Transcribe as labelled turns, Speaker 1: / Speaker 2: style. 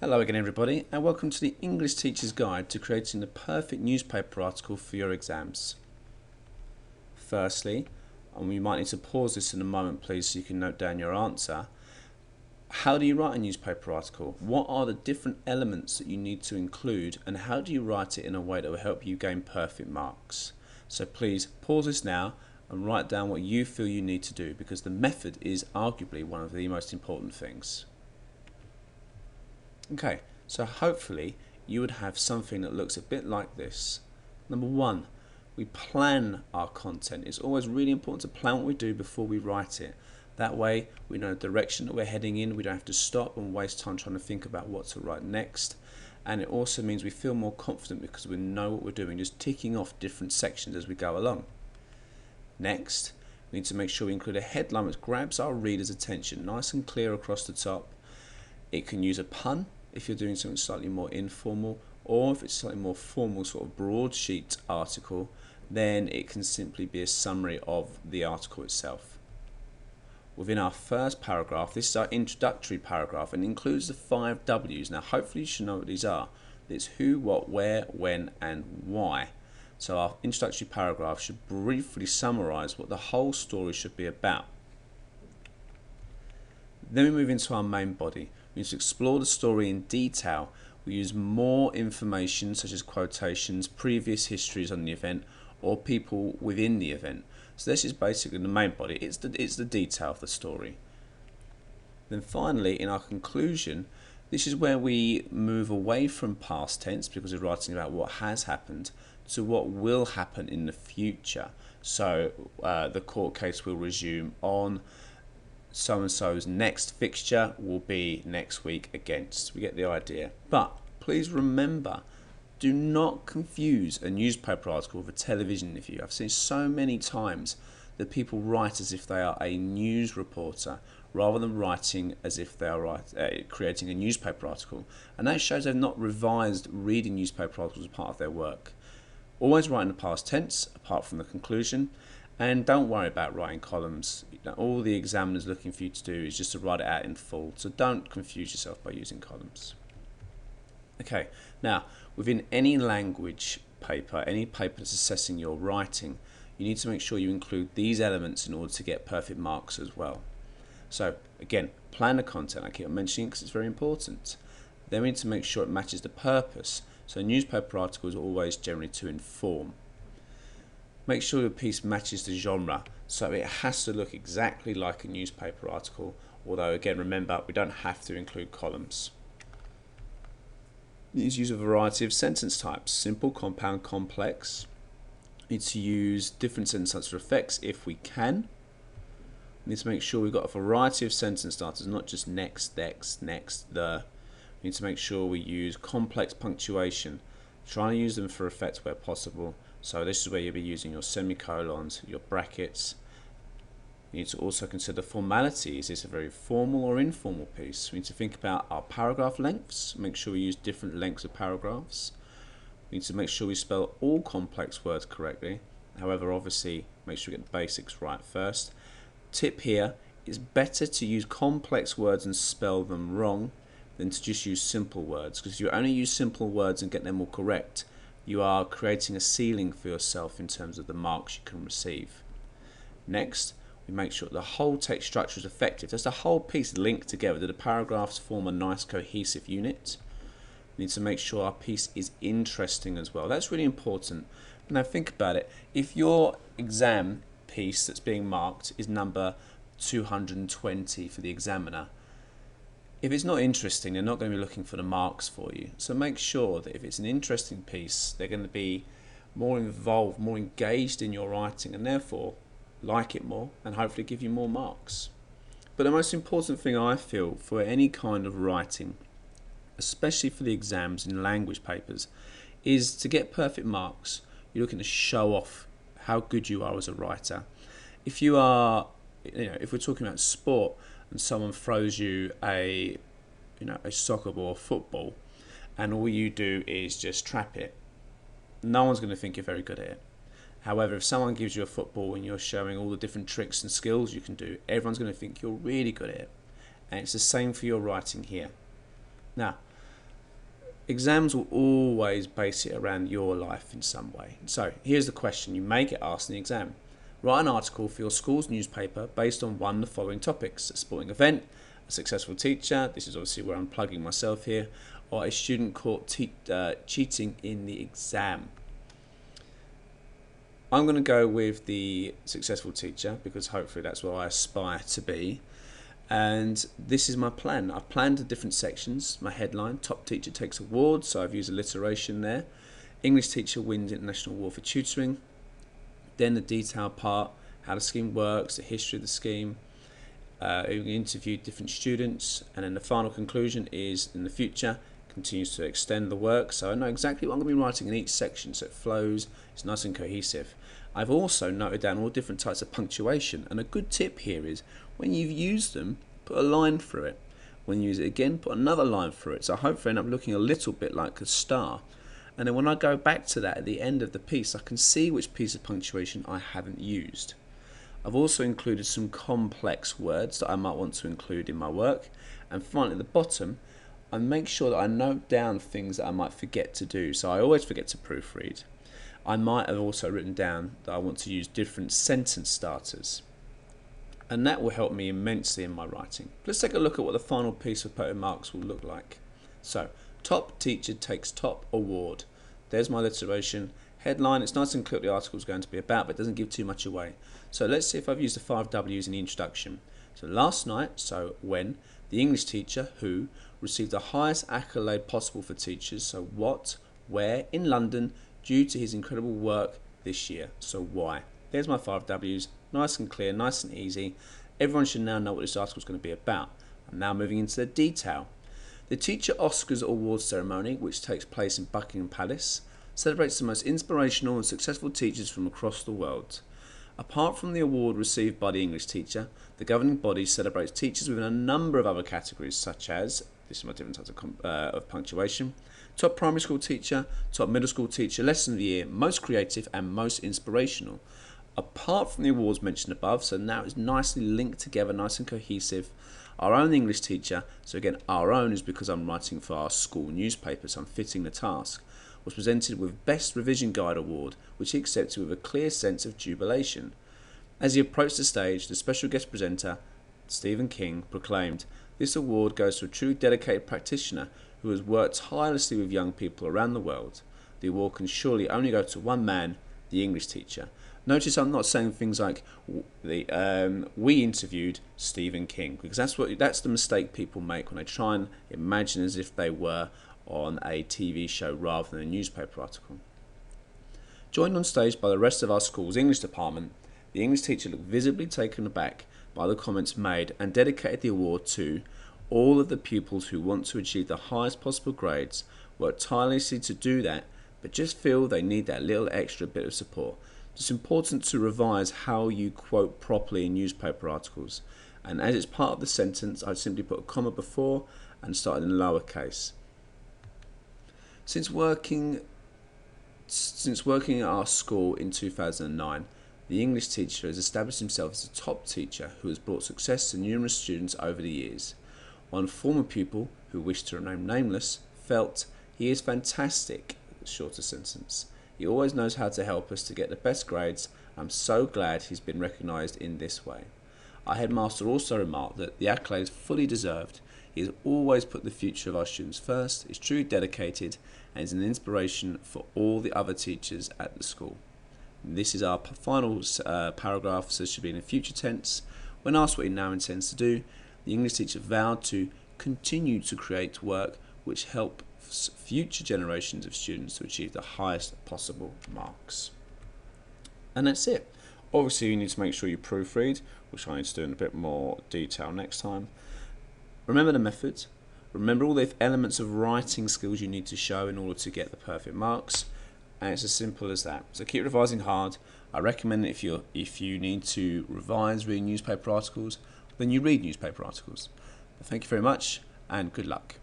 Speaker 1: Hello again everybody, and welcome to the English Teacher's Guide to creating the perfect newspaper article for your exams. Firstly, and we might need to pause this in a moment please so you can note down your answer, how do you write a newspaper article? What are the different elements that you need to include, and how do you write it in a way that will help you gain perfect marks? So please pause this now and write down what you feel you need to do, because the method is arguably one of the most important things. Okay, so hopefully you would have something that looks a bit like this. Number one, we plan our content. It's always really important to plan what we do before we write it. That way we know the direction that we're heading in. We don't have to stop and waste time trying to think about what to write next. And it also means we feel more confident because we know what we're doing, just ticking off different sections as we go along. Next, we need to make sure we include a headline which grabs our reader's attention, nice and clear across the top. It can use a pun if you're doing something slightly more informal, or if it's slightly more formal, sort of broadsheet article, then it can simply be a summary of the article itself. Within our first paragraph, this is our introductory paragraph and includes the 5 W's. Now hopefully you should know what these are. It's who, what, where, when and why. So our introductory paragraph should briefly summarise what the whole story should be about. Then we move into our main body. We need to explore the story in detail. We use more information such as quotations, previous histories on the event, or people within the event. So this is basically the main body. It's the detail of the story. Then finally, in our conclusion, this is where we move away from past tense, because we're writing about what has happened, to what will happen in the future. So the court case will resume on so-and-so's next fixture will be next week against. We get the idea. But please remember, do not confuse a newspaper article with a television interview. I've seen so many times that people write as if they are a news reporter rather than writing as if they are creating a newspaper article. And that shows they've not revised reading newspaper articles as part of their work. Always write in the past tense, apart from the conclusion. And don't worry about writing columns. All the examiner's looking for you to do is just to write it out in full. So don't confuse yourself by using columns. Okay, now within any language paper, any paper that's assessing your writing, you need to make sure you include these elements in order to get perfect marks as well. So again, plan the content. I keep mentioning because it's very important. Then we need to make sure it matches the purpose. So a newspaper article is always generally to inform. Make sure your piece matches the genre, so it has to look exactly like a newspaper article, although again remember we don't have to include columns. You need to use a variety of sentence types: simple, compound, complex. You need to use different sentence types for effects if we can. We need to make sure we've got a variety of sentence starters, not just next, the. We need to make sure we use complex punctuation, trying to use them for effect where possible. So this is where you'll be using your semicolons, your brackets. You need to also consider formality. Is this a very formal or informal piece? We need to think about our paragraph lengths. Make sure we use different lengths of paragraphs. We need to make sure we spell all complex words correctly. However, obviously, make sure we get the basics right first. Tip here, it's better to use complex words and spell them wrong than to just use simple words, because if you only use simple words and get them all correct, you are creating a ceiling for yourself in terms of the marks you can receive. Next, we make sure the whole text structure is effective. Does the whole piece link together? Do the paragraphs form a nice cohesive unit? We need to make sure our piece is interesting as well. That's really important. Now think about it. If your exam piece that's being marked is number 220 for the examiner, if it's not interesting, they're not going to be looking for the marks for you. So make sure that if it's an interesting piece, they're going to be more involved, more engaged in your writing, and therefore like it more and hopefully give you more marks. But the most important thing I feel for any kind of writing, especially for the exams in language papers, is to get perfect marks. You're looking to show off how good you are as a writer. If you are, if we're talking about sport, and someone throws you a soccer ball or football, and all you do is just trap it, no one's going to think you're very good at it. However, if someone gives you a football and you're showing all the different tricks and skills you can do, everyone's going to think you're really good at it. And it's the same for your writing here. Now, Exams will always base it around your life in some way. So here's the question you may get asked in the exam. Write an article for your school's newspaper based on one of the following topics: a sporting event, a successful teacher, this is obviously where I'm plugging myself here, or a student caught cheating in the exam. I'm going to go with the successful teacher because hopefully that's what I aspire to be. And this is my plan. I've planned the different sections. My headline: top teacher takes award, so I've used alliteration there. English teacher wins international award for tutoring. Then the detail part: how the scheme works, the history of the scheme. We interviewed different students, and then the final conclusion is in the future continues to extend the work. So I know exactly what I'm going to be writing in each section, so it flows, it's nice and cohesive. I've also noted down all different types of punctuation, and a good tip here is when you've used them, put a line through it. When you use it again, put another line through it. So I hope I end up looking a little bit like a star. And then when I go back to that at the end of the piece, I can see which piece of punctuation I haven't used. I've also included some complex words that I might want to include in my work. And finally, at the bottom, I make sure that I note down things that I might forget to do. So I always forget to proofread. I might have also written down that I want to use different sentence starters. And that will help me immensely in my writing. Let's take a look at what the final piece of poetic marks will look like. So, top teacher takes top award. There's my alliteration. Headline: it's nice and clear what the article is going to be about, but it doesn't give too much away. So let's see if I've used the 5 W's in the introduction. So last night, so when, the English teacher who received the highest accolade possible for teachers, so what, where, in London, due to his incredible work this year, so why. There's my 5 W's, nice and clear, nice and easy. Everyone should now know what this article is going to be about. I'm now moving into the detail. The Teacher Oscars Awards ceremony, which takes place in Buckingham Palace, celebrates the most inspirational and successful teachers from across the world. Apart from the award received by the English teacher, the governing body celebrates teachers within a number of other categories, such as, this is my different types of punctuation, top primary school teacher, top middle school teacher, lesson of the year, most creative and most inspirational. Apart from the awards mentioned above, so now it's nicely linked together, nice and cohesive, our own English teacher, so again our own is because I'm writing for our school newspaper, so I'm fitting the task, was presented with Best Revision Guide Award, which he accepted with a clear sense of jubilation. As he approached the stage, the special guest presenter, Stephen King, proclaimed, "This award goes to a true dedicated practitioner who has worked tirelessly with young people around the world. The award can surely only go to one man, the English teacher." Notice I'm not saying things like we interviewed Stephen King, because that's the mistake people make when they try and imagine as if they were on a TV show rather than a newspaper article. Joined on stage by the rest of our school's English department, the English teacher looked visibly taken aback by the comments made and dedicated the award to all of the pupils who want to achieve the highest possible grades, work tirelessly to do that, but just feel they need that little extra bit of support. It's important to revise how you quote properly in newspaper articles, and as it's part of the sentence, I'd simply put a comma before and started in lowercase. Since working at our school in 2009, the English teacher has established himself as a top teacher who has brought success to numerous students over the years. One former pupil, who wished to remain nameless, felt, "He is fantastic," shorter sentence. "He always knows how to help us to get the best grades. I'm so glad he's been recognised in this way." Our headmaster also remarked that the accolade is fully deserved. He has always put the future of our students first, is truly dedicated, and is an inspiration for all the other teachers at the school. This is our final paragraph, so it should be in a future tense. When asked what he now intends to do, the English teacher vowed to continue to create work which helps future generations of students to achieve the highest possible marks. And that's it. Obviously you need to make sure you proofread, which I need to do in a bit more detail next time. Remember the methods. Remember all the elements of writing skills you need to show in order to get the perfect marks. And it's as simple as that. So keep revising hard. I recommend that if you need to revise reading newspaper articles, then you read newspaper articles. But thank you very much and good luck.